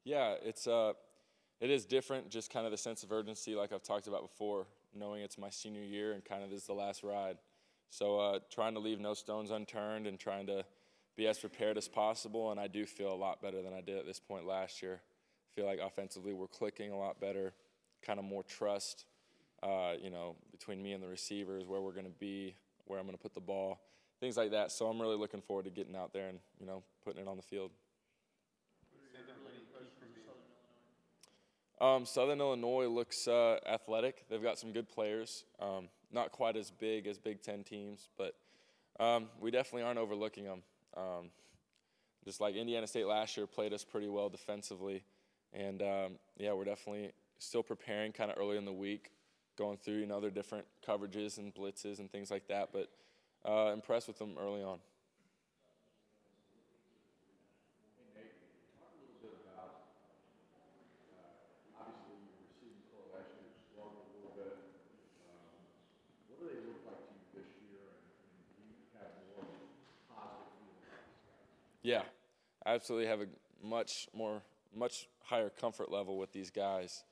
Yeah, it is different, just kind of the sense of urgency like I've talked about before, knowing it's my senior year and kind of this is the last ride. So trying to leave no stones unturned and trying to be as prepared as possible, and I do feel a lot better than I did at this point last year. I feel like offensively we're clicking a lot better, kind of more trust, between me and the receivers, where we're going to be, where I'm going to put the ball, things like that. So I'm really looking forward to getting out there and, putting it on the field. Southern Illinois looks athletic. They've got some good players. Not quite as big as Big Ten teams, but we definitely aren't overlooking them. Just like Indiana State last year played us pretty well defensively. And, we're definitely still preparing kind of early in the week, going through, their different coverages and blitzes and things like that. But impressed with them early on. Yeah, I absolutely have a much higher comfort level with these guys.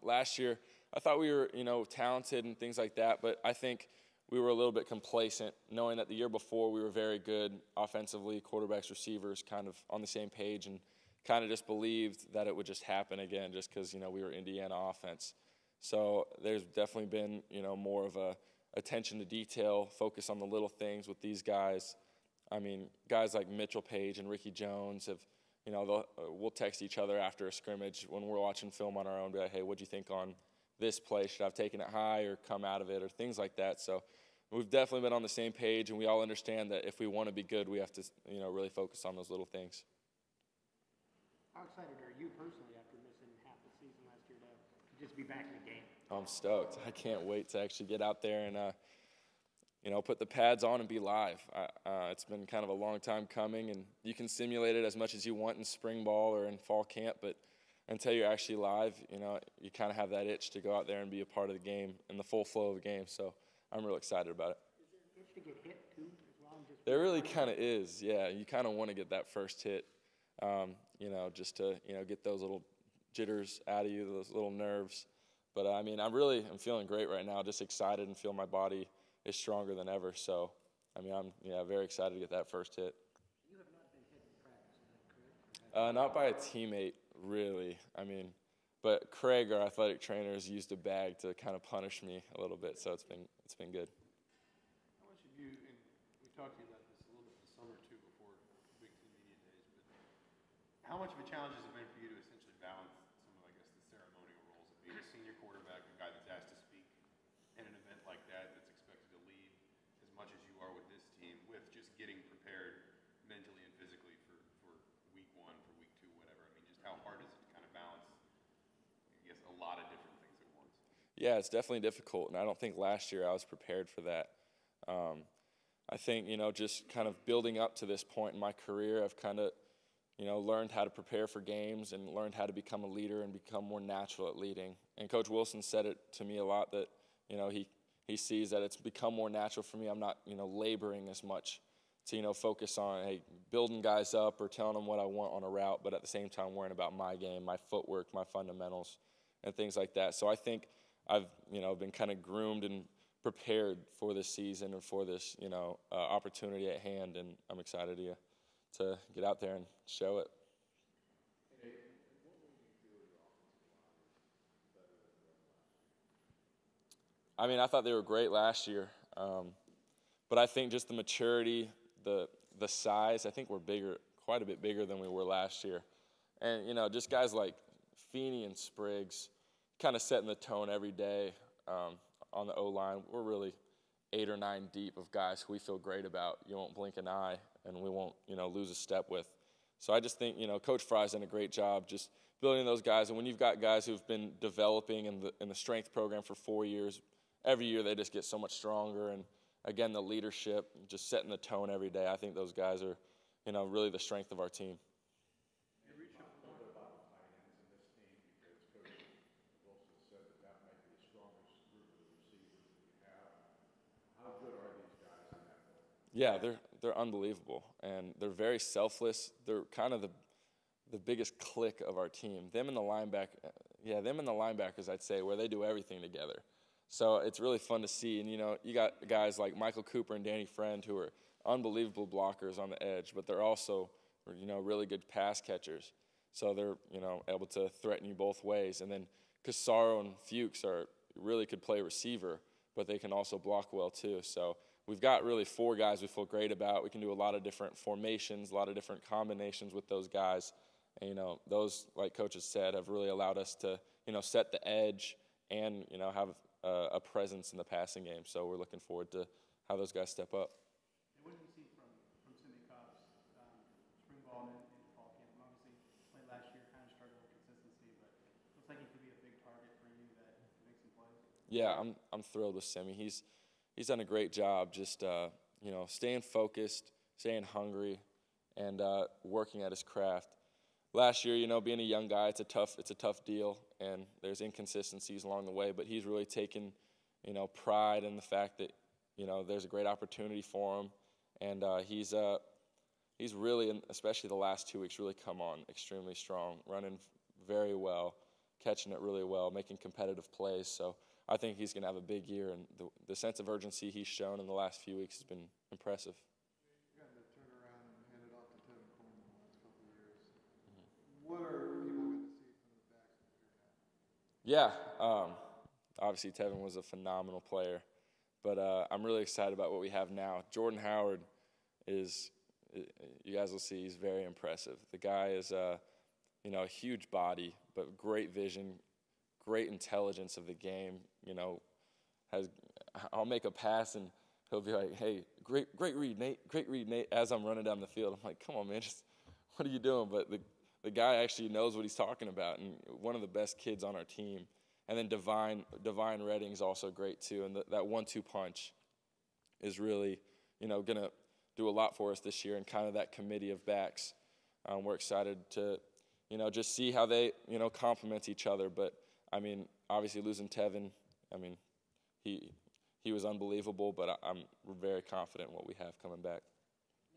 Last year, I thought we were, talented and things like that, but I think we were a little bit complacent, knowing that the year before we were very good offensively, quarterbacks, receivers, kind of on the same page, and kind of just believed that it would just happen again just because, we were Indiana offense. So there's definitely been, more of a attention to detail, focus on the little things with these guys. I mean, guys like Mitchell Page and Ricky Jones have, we'll text each other after a scrimmage when we're watching film on our own, be like, hey, what'd you think on this play? Should I have taken it high or come out of it or things like that? So we've definitely been on the same page, and we all understand that if we want to be good, we have to, really focus on those little things. How excited are you personally after missing half the season last year to just be back in the game? I'm stoked. I can't wait to actually get out there and, put the pads on and be live. It's been kind of a long time coming, and you can simulate it as much as you want in spring ball or in fall camp, but until you're actually live, you kind of have that itch to go out there and be a part of the game and the full flow of the game. So I'm real excited about it. Is there an itch to get hit too as well? There really kind of is, yeah. You kind of want to get that first hit, just to, get those little jitters out of you, those little nerves. But, I'm feeling great right now, just excited and feel my body is stronger than ever. So, I'm very excited to get that first hit. You have not been hit in practice, is that correct? Not by a teammate, really. But Craig, our athletic trainer, has used a bag to kind of punish me a little bit, so it's been good. How much have you, and we talked to you about this a little bit this summer too before Big Ten Media Days, but how much of a challenge has it been for you to essentially balance some of, I guess, the ceremonial roles of being a senior quarterback, a guy that's asked to speak in an event like that, that's expected to lead as much as you are with this team, with just getting prepared mentally and physically for week one, for week two, whatever? Just how hard is it to kind of balance, I guess, a lot of different things at once? Yeah, it's definitely difficult, and I don't think last year I was prepared for that. I think, just kind of building up to this point in my career, I've kind of, learned how to prepare for games and learned how to become a leader and become more natural at leading. And Coach Wilson said it to me a lot that, he sees that it's become more natural for me. I'm not, laboring as much to, focus on, hey, building guys up or telling them what I want on a route, but at the same time worrying about my game, my footwork, my fundamentals, and things like that. So I think I've, been kind of groomed and prepared for this season and for this, opportunity at hand, and I'm excited to get out there and show it. I thought they were great last year, but I think just the maturity, the size, I think we're bigger, quite a bit bigger than we were last year. And, just guys like Feeney and Spriggs kind of setting the tone every day on the O-line. We're really 8 or 9 deep of guys who we feel great about. You won't blink an eye, and we won't, lose a step with. So I just think, Coach Fry's done a great job just building those guys. And when you've got guys who've been developing in the strength program for 4 years, every year they just get so much stronger. And, again, the leadership, just setting the tone every day. I think those guys are, really the strength of our team. Yeah, they're unbelievable, and they're very selfless. They're kind of the biggest clique of our team. Them and the linebackers, I'd say, where they do everything together. So it's really fun to see. And, you got guys like Michael Cooper and Danny Friend who are unbelievable blockers on the edge, but they're also, really good pass catchers. So they're, able to threaten you both ways. And then Cassaro and Fuchs really could play receiver, but they can also block well too. So we've got really 4 guys we feel great about. We can do a lot of different formations, a lot of different combinations with those guys. And, those, like coaches said, have really allowed us to, set the edge and, have a presence in the passing game. So we're looking forward to how those guys step up. And what did you see from Cindy Cobb's spring ball and fall camp? Obviously, played last year, kind of struggled with consistency, but looks like he could be a big target for you that makes some plays. Yeah, I'm thrilled with Simi. He's done a great job just staying focused, staying hungry, and working at his craft. Last year, being a young guy, it's a tough deal, and there's inconsistencies along the way. But he's really taken, pride in the fact that, there's a great opportunity for him, and he's really, especially the last 2 weeks, really come on extremely strong, running very well, catching it really well, making competitive plays. So I think he's going to have a big year, and the sense of urgency he's shown in the last few weeks has been impressive. You got to turn around and hand it off to Tevin Coleman the last couple of years. What are people going to see from the backs here now? Yeah, obviously Tevin was a phenomenal player, but I'm really excited about what we have now. Jordan Howard you guys will see, he's very impressive. The guy is, a huge body, but great vision, great intelligence of the game. I'll make a pass and he'll be like, "Hey, great read, Nate, great read, Nate," as I'm running down the field. I'm like, "Come on, man, what are you doing?" But the guy actually knows what he's talking about, and one of the best kids on our team. And then Divine Redding is also great too, and that 1-2 punch is really, going to do a lot for us this year, and kind of that committee of backs. We're excited to, just see how they, complement each other. But I mean, obviously losing Tevin, he was unbelievable, but I'm very confident in what we have coming back.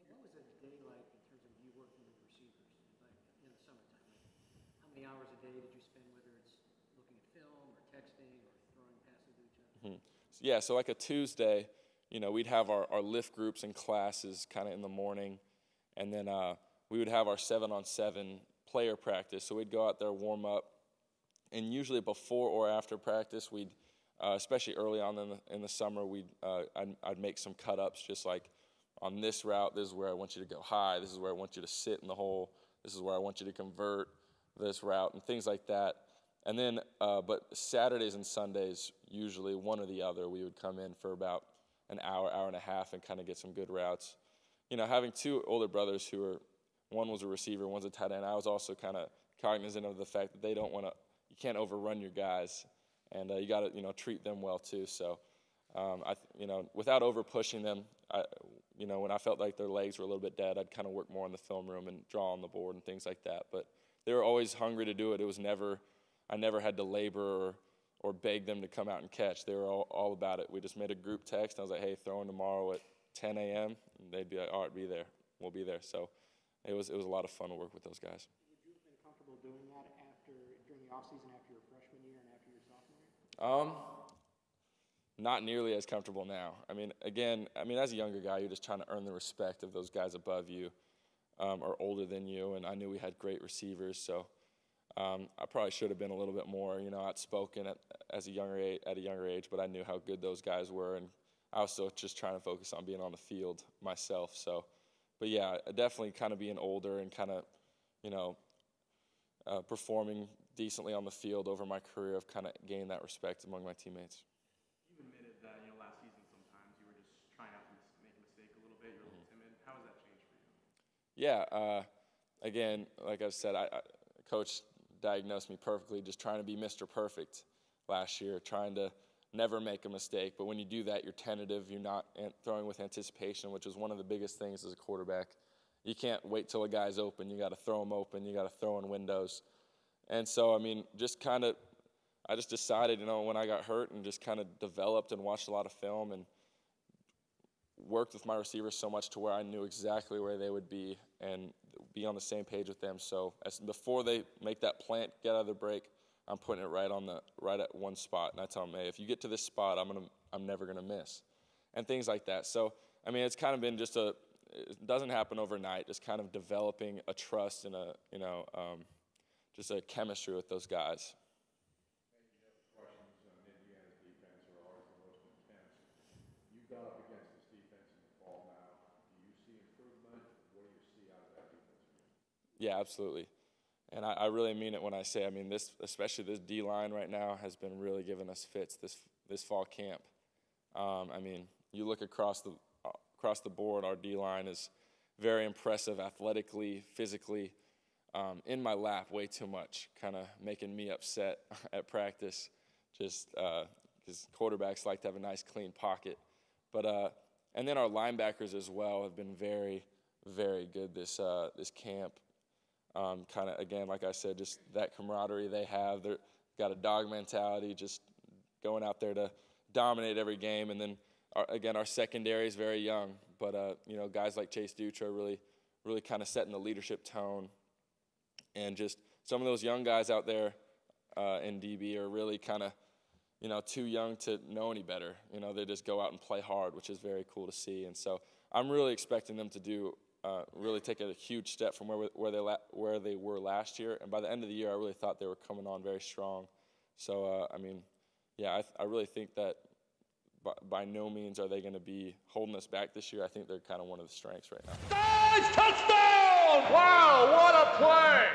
What was a day like in terms of you working with receivers, like in the summertime? Like, how many hours a day did you spend, whether it's looking at film or texting or throwing passes to each other? Yeah, so like a Tuesday, we'd have our lift groups and classes kind of in the morning, and then we would have our 7-on-7 player practice. So we'd go out there, warm up, and usually before or after practice, we'd, especially early on in the summer, I'd make some cut-ups, just like on this route, this is where I want you to go high, this is where I want you to sit in the hole, this is where I want you to convert this route, and things like that. And then, but Saturdays and Sundays, usually one or the other, we would come in for about an hour and a half and kind of get some good routes. Having 2 older brothers one was a receiver, one's a tight end, I was also kind of cognizant of the fact that you can't overrun your guys, and you got to, treat them well too. So, without over pushing them, when I felt like their legs were a little bit dead, I'd kind of work more in the film room and draw on the board and things like that. But they were always hungry to do it. I never had to labor or beg them to come out and catch. They were all about it. We just made a group text. And I was like, "Hey, throwing tomorrow at 10 a.m." And they'd be like, "All right, be there. We'll be there." So it was a lot of fun to work with those guys. Would you have been comfortable doing that during the offseason after your freshman year and after your sophomore year? Not nearly as comfortable now. As a younger guy, you're just trying to earn the respect of those guys above you or older than you, and I knew we had great receivers, so I probably should have been a little bit more, outspoken at a younger age, but I knew how good those guys were, and I was still just trying to focus on being on the field myself. So, but yeah, definitely kind of being older and kind of, performing decently on the field over my career, I've kind of gained that respect among my teammates. You admitted that last season sometimes you were just trying out to make a mistake a little bit. You're a little timid. How has that changed for you? Yeah. Again, like I said, Coach diagnosed me perfectly, just trying to be Mr. Perfect last year, trying to never make a mistake. But when you do that, you're tentative. You're not throwing with anticipation, which is one of the biggest things as a quarterback. You can't wait till a guy's open. You got to throw him open. You got to throw in windows. And so, I just decided, when I got hurt and just kind of developed and watched a lot of film and worked with my receivers so much to where I knew exactly where they would be and be on the same page with them. So before they make that plant, get out of the break, I'm putting it right at one spot, and I tell them, hey, if you get to this spot, I'm never gonna miss, and things like that. So I mean, it's kind of been it doesn't happen overnight. Just kind of developing a trust and just a chemistry with those guys. Questions on Indiana's defense are always the most intense. You got up against this defense in the fall now. Do you see improvement? What do you see out of that defense? Yeah, absolutely. And I really mean it when I say, I mean, especially this D-line right now has been really giving us fits this fall camp. I mean, you look across the board, our D-line is very impressive athletically, physically. In my lap way too much, kind of making me upset at practice, just because quarterbacks like to have a nice clean pocket. But and then our linebackers as well have been very, very good this camp. Kind of, again, like I said, just that camaraderie they have. They've got a dog mentality, just going out there to dominate every game. And then, our secondary is very young. But, guys like Chase Dutra are really kind of setting the leadership tone. And just some of those young guys out there in DB are really kind of, too young to know any better. They just go out and play hard, which is very cool to see. And so I'm really expecting them to really take a huge step from where they were last year. And by the end of the year, I really thought they were coming on very strong. So, I really think that by no means are they going to be holding us back this year. I think they're kind of one of the strengths right now. Touchdown! Wow, what a play!